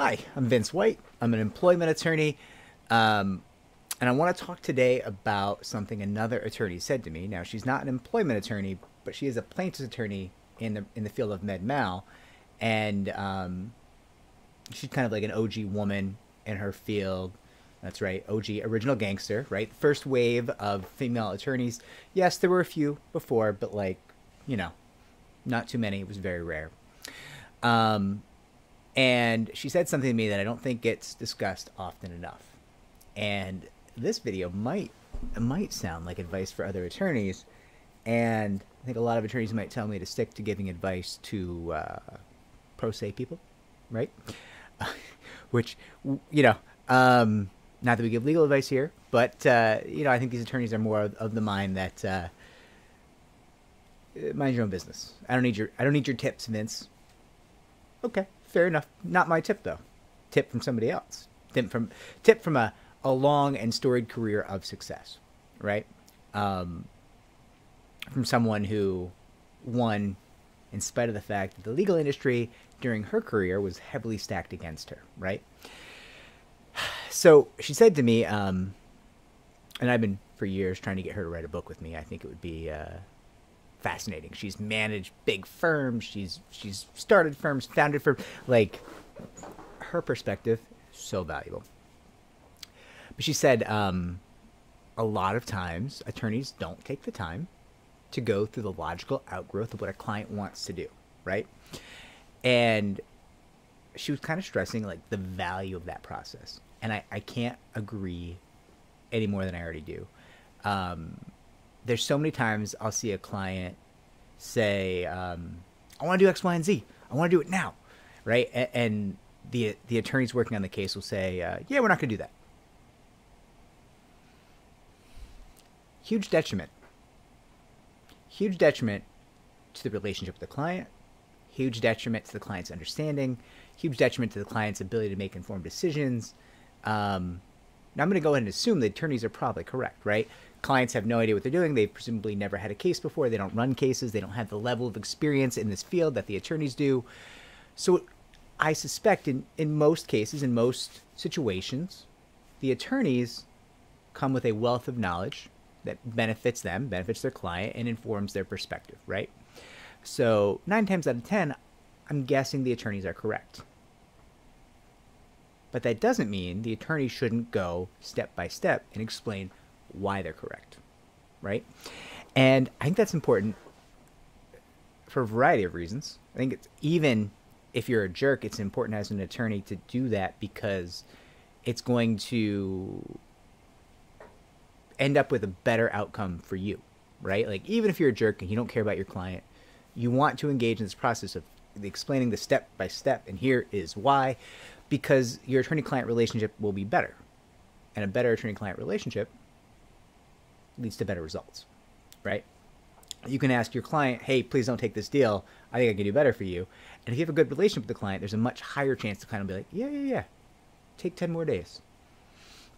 Hi, I'm Vince White. I'm an employment attorney, and I want to talk today about something another attorney said to me. Now, she's not an employment attorney, but she is a plaintiff's attorney in the field of med mal, and she's kind of like an OG woman in her field. That's right, OG, original gangster, right? First wave of female attorneys. Yes, there were a few before, but you know, not too many. It was very rare. And she said something to me that I don't think gets discussed often enough. And this video might sound like advice for other attorneys, and I think a lot of attorneys might tell me to stick to giving advice to pro se people, right? Which, not that we give legal advice here, but I think these attorneys are more of the mind that mind your own business. I don't need your tips, Vince. Okay, fair enough. Not my tip though. Tip from somebody else. Tip from a long and storied career of success, right? From someone who won in spite of the fact that the legal industry during her career was heavily stacked against her, right? So she said to me, and I've been for years trying to get her to write a book with me. I think it would be fascinating. She's managed big firms. She's started firms, founded firms. Like, her perspective, so valuable. But she said a lot of times attorneys don't take the time to go through the logical outgrowth of what a client wants to do, right? And she was kind of stressing like the value of that process. And I can't agree any more than I already do. There's so many times I'll see a client say, I want to do X, Y, and Z. I want to do it now, right? And the attorneys working on the case will say, yeah, we're not going to do that. Huge detriment. Huge detriment to the relationship with the client. Huge detriment to the client's understanding. Huge detriment to the client's ability to make informed decisions. Now, I'm going to go ahead and assume the attorneys are probably correct, right? Clients have no idea what they're doing. They've presumably never had a case before. They don't run cases. They don't have the level of experience in this field that the attorneys do. So I suspect in most cases, in most situations, the attorneys come with a wealth of knowledge that benefits them, benefits their client, and informs their perspective, right? So 9 times out of 10, I'm guessing the attorneys are correct. But that doesn't mean the attorney shouldn't go step by step and explain why they're correct, right? And I think that's important for a variety of reasons. I think it's, even if you're a jerk, it's important as an attorney to do that because it's going to end up with a better outcome for you, right? Like, even if you're a jerk and you don't care about your client, you want to engage in this process of explaining the step by step, and here is why, because your attorney-client relationship will be better. And a better attorney-client relationship leads to better results, right? You can ask your client, hey, please don't take this deal. I think I can do better for you. And if you have a good relationship with the client, there's a much higher chance to kind of be like, yeah. Take 10 more days.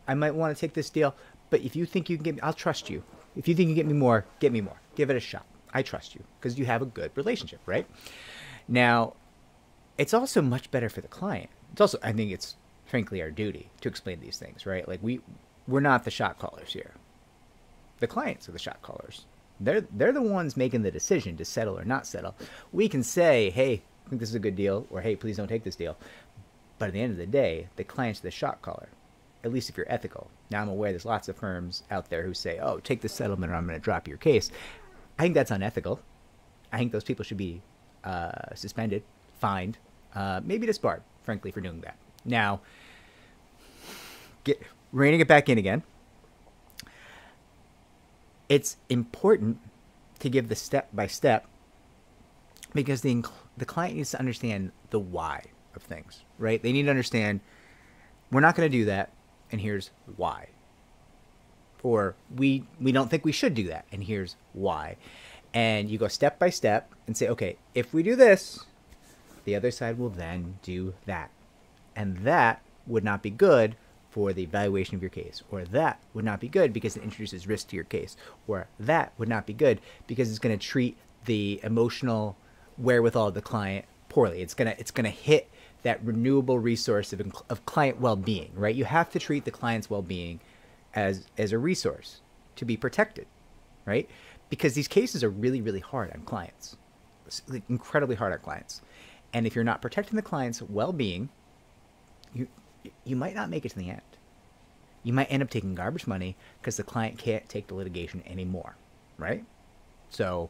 I might want to take this deal, but if you think you can get me, I'll trust you. If you think you can get me more, get me more. Give it a shot. I trust you because you have a good relationship, right? Now, it's also much better for the client. It's also, I think it's frankly our duty to explain these things, right? Like, we're not the shot callers here. The clients are the shot callers. They're the ones making the decision to settle or not settle. We can say, hey, I think this is a good deal, or hey, please don't take this deal. But at the end of the day, the client's the shot caller, at least if you're ethical. Now, I'm aware there's lots of firms out there who say, oh, take the settlement or I'm going to drop your case. I think that's unethical. I think those people should be suspended, fined, maybe disbarred, frankly, for doing that. Now, reining it back in again, it's important to give the step-by-step because the client needs to understand the why of things, right? They need to understand, we're not going to do that, and here's why. Or we don't think we should do that, and here's why. And you go step by step and say, okay, if we do this, the other side will then do that. And that would not be good for the evaluation of your case, or that would not be good because it introduces risk to your case, or that would not be good because it's going to treat the emotional wherewithal of the client poorly. It's gonna hit that renewable resource of client well-being, right? You have to treat the client's well-being as a resource to be protected, right? Because these cases are really, really hard on clients, like incredibly hard on clients. And if you're not protecting the client's well-being, you might not make it to the end. You might end up taking garbage money because the client can't take the litigation anymore, right? So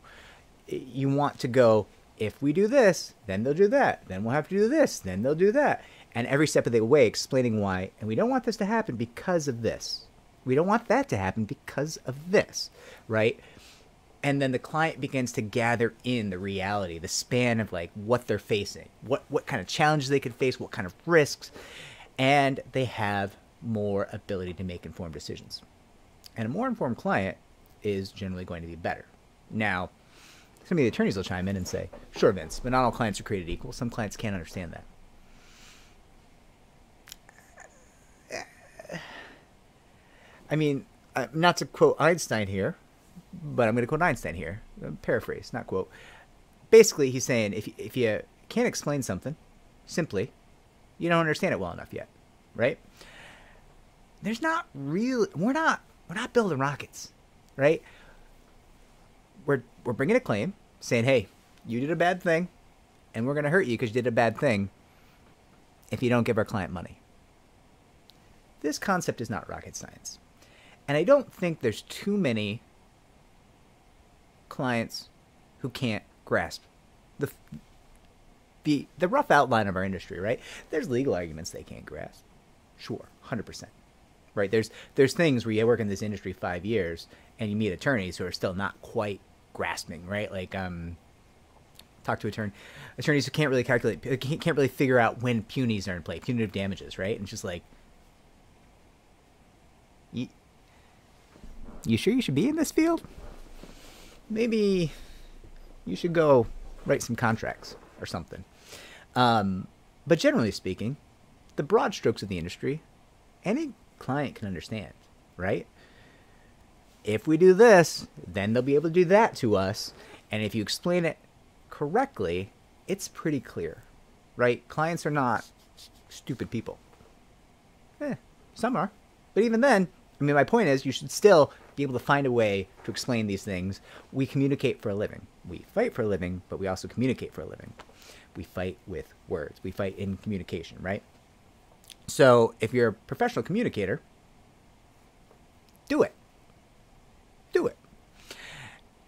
you want to go, if we do this, then they'll do that. Then we'll have to do this. Then they'll do that. And every step of the way explaining why. And we don't want this to happen because of this. We don't want that to happen because of this, right? And then the client begins to gather in the reality, the span of like what they're facing, what kind of challenges they could face, what kind of risks, and they have more ability to make informed decisions. And a more informed client is generally going to be better. Now, some of the attorneys will chime in and say, sure, Vince, but not all clients are created equal. Some clients can't understand that. I mean, not to quote Einstein here, but I'm going to quote Einstein here. Paraphrase, not quote. Basically, he's saying if you can't explain something simply, you don't understand it well enough yet, right? There's not really, we're not building rockets, right? We're bringing a claim saying, hey, you did a bad thing, and we're going to hurt you because you did a bad thing if you don't give our client money. This concept is not rocket science. And I don't think there's too many clients who can't grasp the rough outline of our industry, right? There's legal arguments they can't grasp. Sure, 100%. Right? There's things where you work in this industry 5 years and you meet attorneys who are still not quite grasping, right? Like talk to attorneys who can't really calculate, can't really figure out when punies are in play, punitive damages, right? And it's just like, you sure you should be in this field? Maybe you should go write some contracts or something. But generally speaking, the broad strokes of the industry, any client can understand, right? If we do this, then they'll be able to do that to us. And if you explain it correctly, it's pretty clear, right? Clients are not stupid people. Some are. But even then, I mean, my point is you should still be able to find a way to explain these things. We communicate for a living. We fight for a living, but we also communicate for a living. We fight with words. We fight in communication, right? So if you're a professional communicator, do it. Do it.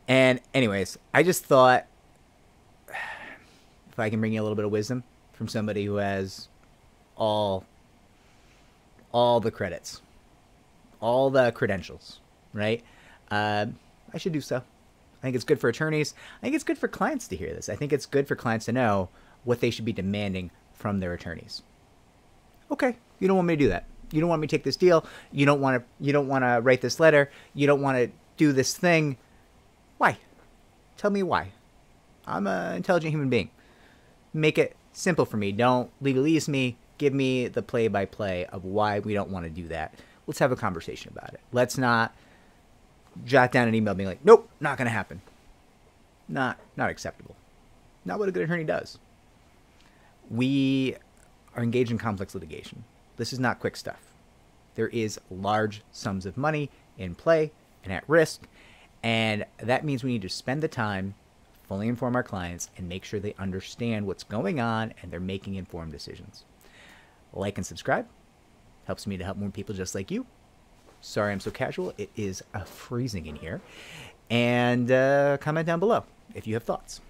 And anyways, I just thought if I can bring you a little bit of wisdom from somebody who has all the credits, all the credentials, right? I should do so. I think it's good for attorneys. I think it's good for clients to hear this. I think it's good for clients to know what they should be demanding from their attorneys. Okay, you don't want me to do that. You don't want me to take this deal. You don't want to write this letter. You don't want to do this thing. Why? Tell me why. I'm an intelligent human being. Make it simple for me. Don't legalese me. Give me the play-by-play of why we don't want to do that. Let's have a conversation about it. Let's not jot down an email being like, nope, not going to happen. Not acceptable. Not what a good attorney does. We are engaged in complex litigation. This is not quick stuff. There is large sums of money in play and at risk, and that means we need to spend the time, fully inform our clients, and make sure they understand what's going on and they're making informed decisions. Like and subscribe. Helps me to help more people just like you. Sorry I'm so casual. It is freezing in here. And comment down below if you have thoughts.